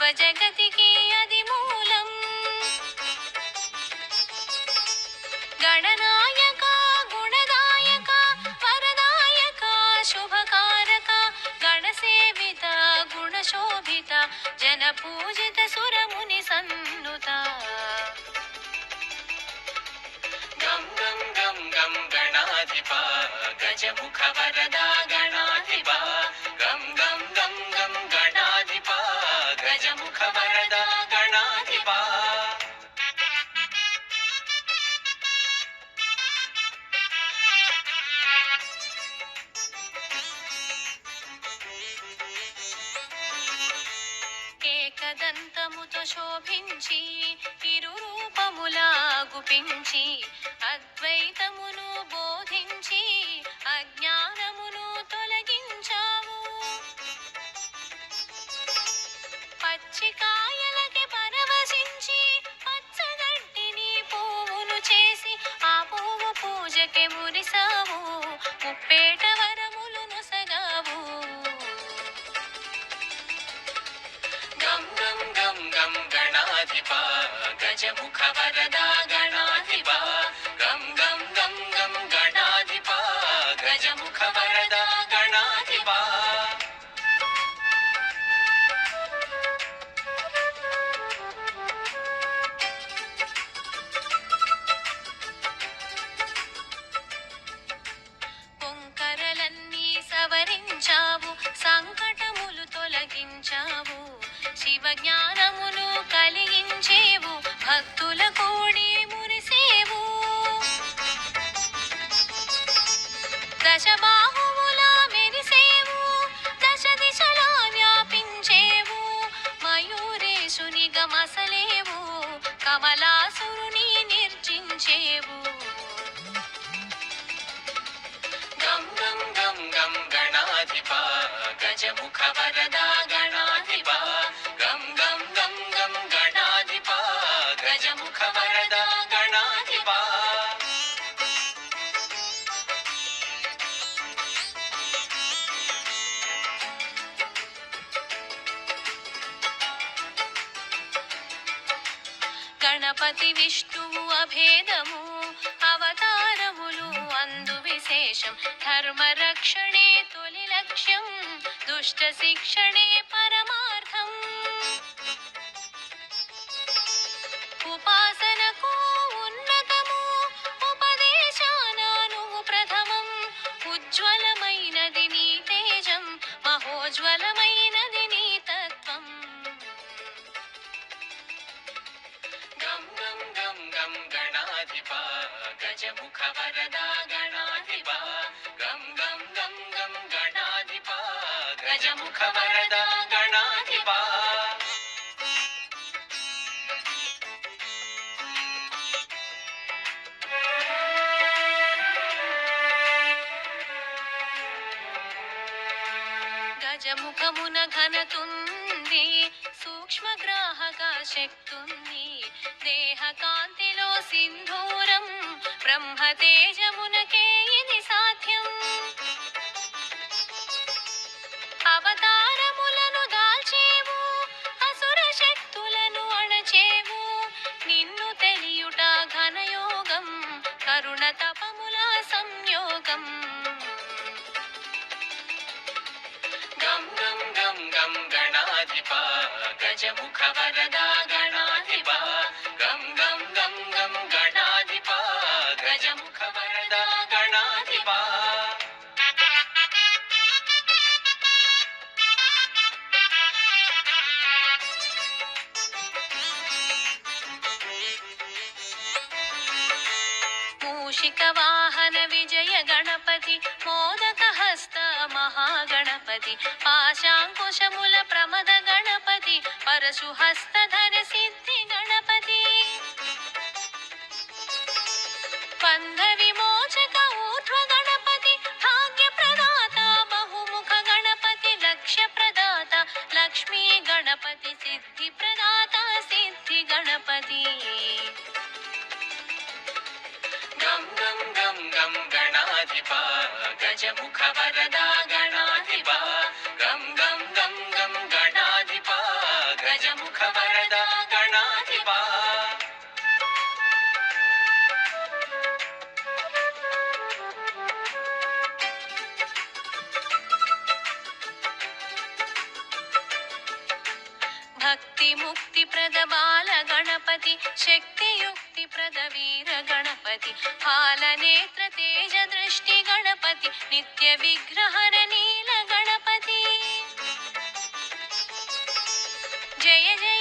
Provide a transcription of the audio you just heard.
సర్వజగతికి అది మూలం. గణనాయక గుణదాయక వరదాయక శుభకారక గణసేవిత గుణశోభిత జనపూజిత సురముని సన్నుత. గం గం గం గం గణాధిప గజముఖ వరదా గణాధిప. గం గం గం గం గణాధిప గజముఖ వరదా గణాధిప. ఏకదంతముతో శోభించి ఇరు రూపములా గుపించి అద్వైతమును బోధించి అజ్ఞానమును తొలగించావు. పచ్చికాయలకి పరవశించి పచ్చగడ్డిని పువ్వును చేసి ఆ పువ్వు పూజకి మురిసావు. ముప్పేట వరములు నొసగావు. గం గం గం గం గణాధిప గజముఖ వరదా గణాధిప. గం గం గం గం గణాధిప గజముఖ వరదా గణాధిప. పొంకరలన్నీ సవరించావు. సంకటములు తొలగించావు. శివ జ్ఞానమును కలిగించేవు. భక్తుల కూడి మురిసేవు. దశబాహువులా మెరిసేవు. దశ దిశలా వ్యాపించేవు. మయూరేశుని గమసలేవు. కమలాసురుని నిర్జించేవు. గం గం గం గం గణాధిప గజముఖ వరదా గణాధిప. గం గం గం గం గణాధిప గజముఖ వరదా గణాధిప. గణపతి విష్ణువు అభేదము అవతారములు అందు విశేషం. ధర్మ రక్షణే తొలి లక్ష్యం. దుష్ట శిక్షణే పరమార్థం. ఉపాసనకు ఉన్నతము ఉపదేశాన నువ్వు ప్రథమం. ఉజ్వలమైనది నీ తేజం మహోజ్వలమైనది నీ తత్వం. గం గం గం గం గణాధిప గజముఖ వరదా గణాధిప. గం గం గం గం గణాధిప గజముఖ వరదా గణాధిప. గజముఖమున ఘనతుంది. సూక్ష్మగ్రాహక శక్తుంది. దేహ కాంతిలో సింధూరం. బ్రహ్మ తేజమునకే ఇది సాధ్యం. అవతారములను దాల్చేవు. అసుర శక్తులను అణచేవు. నిన్ను తెలియుట ఘనయోగం. కరుణ తపముల సంయోగం. గం గం గం గం గణాధిప గజముఖ వరదా గణాధిప. గం గం గం గం గణాధిప గజముఖ వరదా గణాధిప. మూషిక వాహన విజయ గణపతి. మోదక హస్త మహాగణపతి. పాశాంకుశముల ప్రమద గణపతి. పరశు హస్తధర సిద్ధి గణపతి. బంధ విమోచక ఊర్ధ్వ గణపతి. భాగ్య ప్రదాత బహుముఖ గణపతి. లక్ష్య ప్రదాత లక్ష్మీ గణపతి. సిద్ధి ప్రదాత సిద్ధి గణపతి. గం గం గం గం గణాధిప గజముఖ వరదా గణాధిప. గం గం గం గం గణాధిప గజ ಗಜಮುಖ ವರದ ಗಣಾಧಿಪ ಭಕ್ತಿ ಮುಕ್ತಿ ಪ್ರದ ಬಾಲ ಗಣಪತಿ ಶಕ್ತಿ ಯುಕ್ತಿ ಪ್ರದ ವೀರ ಗಣಪತಿ ಹಾಲ ನೇತ್ರ ತೇಜ ದೃಷ್ಟಿ ಗಣಪತಿ ನಿತ್ಯ ವಿಗ್ರಹರ ನೀಲ ಗಣಪತಿ ಜಯ ಜಯ